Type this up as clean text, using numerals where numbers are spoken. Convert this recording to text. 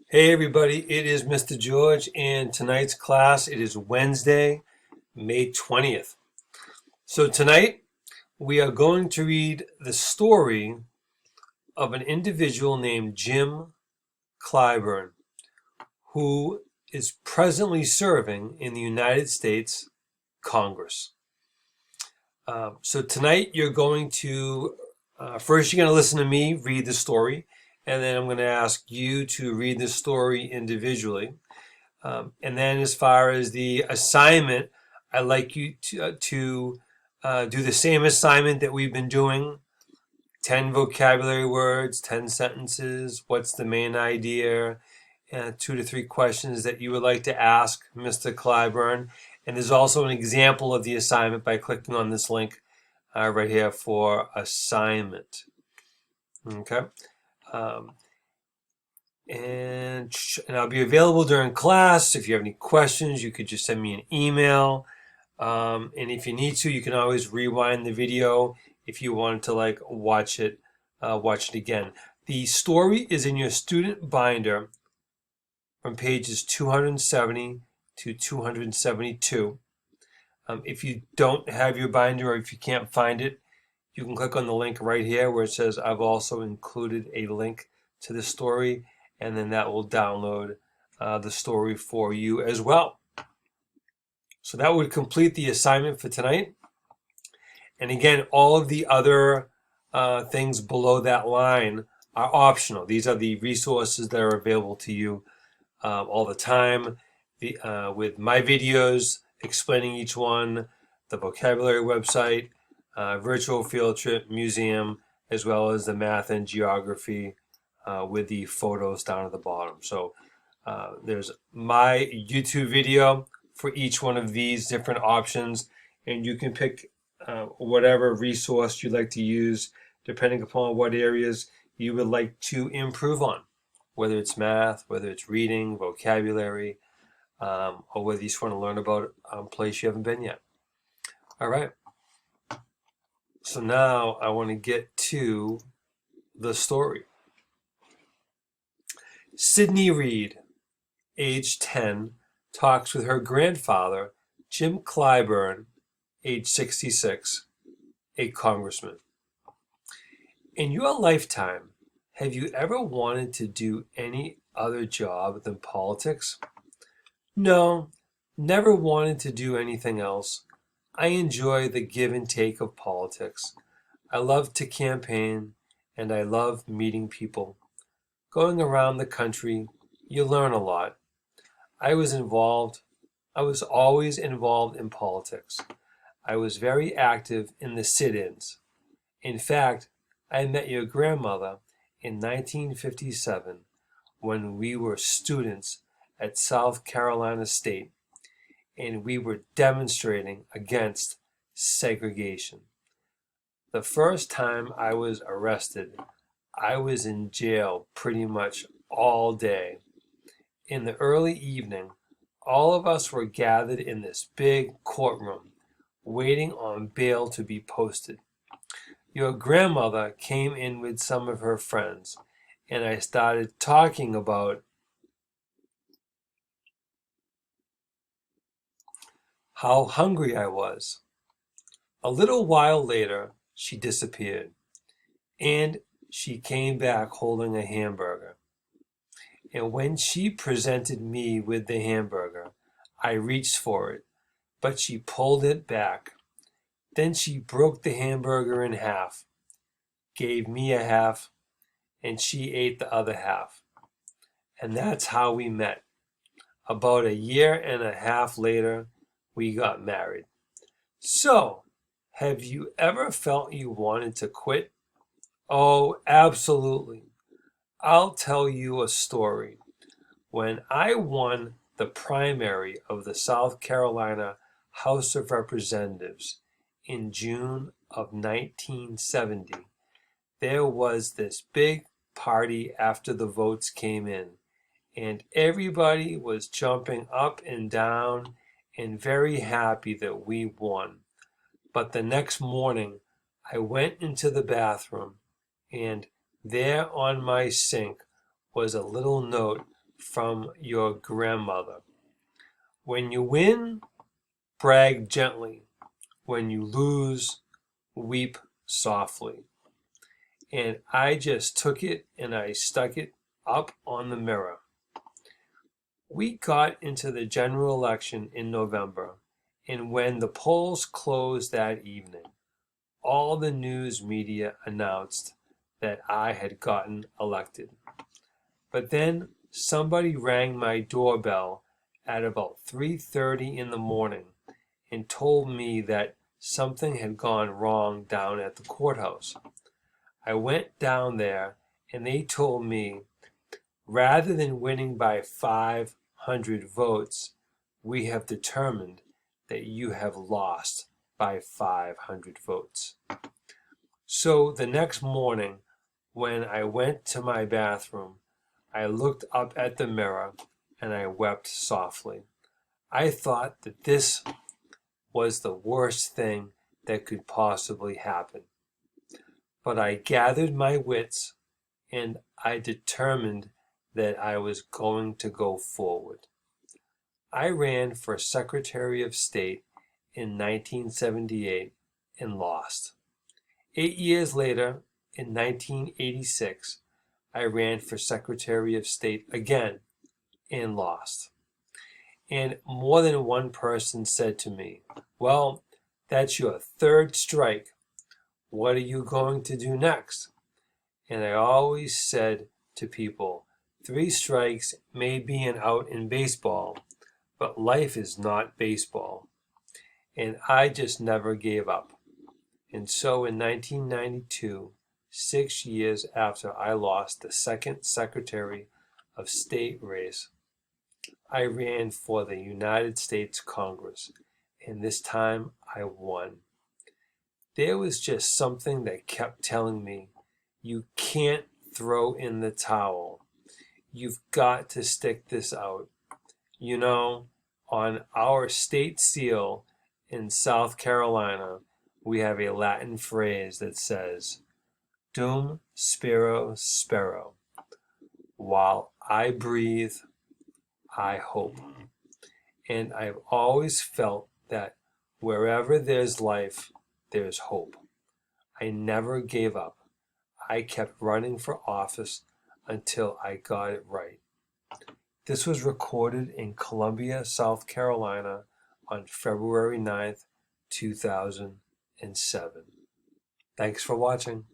Hey everybody, it is Mr. George, and tonight's class, it is Wednesday, May 20th. So tonight, we are going to read the story of an individual named Jim Clyburn, who is presently serving in the United States Congress. So tonight, you're going to, first you're going to listen to me read the story, and then I'm going to ask you to read the story individually. And then as far as the assignment, I'd like you to do the same assignment that we've been doing. 10 vocabulary words, 10 sentences, what's the main idea, 2 to 3 questions that you would like to ask Mr. Clyburn. And there's also an example of the assignment by clicking on this link right here for assignment. Okay. And I'll be available during class. If you have any questions, you could just send me an email. And if you need to, you can always rewind the video if you wanted to watch it again. The story is in your student binder from pages 270 to 272. If you don't have your binder or if you can't find it, you can click on the link right here where it says I've also included a link to the story, and then that will download the story for you as well. So that would complete the assignment for tonight. And again, all of the other things below that line are optional. These are the resources that are available to you all the time, with my videos explaining each one, the vocabulary website, virtual field trip, museum, as well as the math and geography with the photos down at the bottom. So there's my YouTube video for each one of these different options, and you can pick whatever resource you'd like to use depending upon what areas you would like to improve on, whether it's math, whether it's reading, vocabulary, or whether you just want to learn about a place you haven't been yet. All right. So now I want to get to the story. Sydney Reed, age 10, talks with her grandfather, Jim Clyburn, age 66, a congressman. In your lifetime, have you ever wanted to do any other job than politics? No, never wanted to do anything else. I enjoy the give and take of politics. I love to campaign, and I love meeting people. Going around the country, you learn a lot. I was always involved in politics. I was very active in the sit-ins. In fact, I met your grandmother in 1957 when we were students at South Carolina State, and we were demonstrating against segregation. The first time I was arrested, I was in jail pretty much all day. In the early evening, all of us were gathered in this big courtroom, waiting on bail to be posted. Your grandmother came in with some of her friends, and I started talking about how hungry I was. A little while later, she disappeared, and she came back holding a hamburger. And when she presented me with the hamburger, I reached for it, but she pulled it back. Then she broke the hamburger in half, gave me a half, and she ate the other half. And that's how we met. About a year and a half later, we got married. So, have you ever felt you wanted to quit? Oh, absolutely. I'll tell you a story. When I won the primary of the South Carolina House of Representatives in June of 1970, there was this big party after the votes came in, and everybody was jumping up and down and very happy that we won. But the next morning, I went into the bathroom, and there on my sink was a little note from your grandmother. When you win, brag gently. When you lose, weep softly. And I just took it and I stuck it up on the mirror. We got into the general election in November, and when the polls closed that evening, all the news media announced that I had gotten elected. But then somebody rang my doorbell at about 3:30 in the morning and told me that something had gone wrong down at the courthouse. I went down there and they told me, rather than winning by 500 votes, we have determined that you have lost by 500 votes. So the next morning, when I went to my bathroom, I looked up at the mirror and I wept softly. I thought that this was the worst thing that could possibly happen. But I gathered my wits and I determined that I was going to go forward. I ran for Secretary of State in 1978 and lost. 8 years later, in 1986, I ran for Secretary of State again and lost. And more than one person said to me, well, that's your third strike. What are you going to do next? And I always said to people, 3 strikes may be an out in baseball, but life is not baseball. And I just never gave up. And so in 1992, 6 years after I lost the second Secretary of State race, I ran for the United States Congress, and this time I won. There was just something that kept telling me, you can't throw in the towel. You've got to stick this out. You know, on our state seal in South Carolina, we have a Latin phrase that says, Dum spiro spero. While I breathe, I hope. And I've always felt that wherever there's life, there's hope. I never gave up. I kept running for office until I got it right. This was recorded in Columbia, South Carolina on February 9th, 2007. Thanks for watching.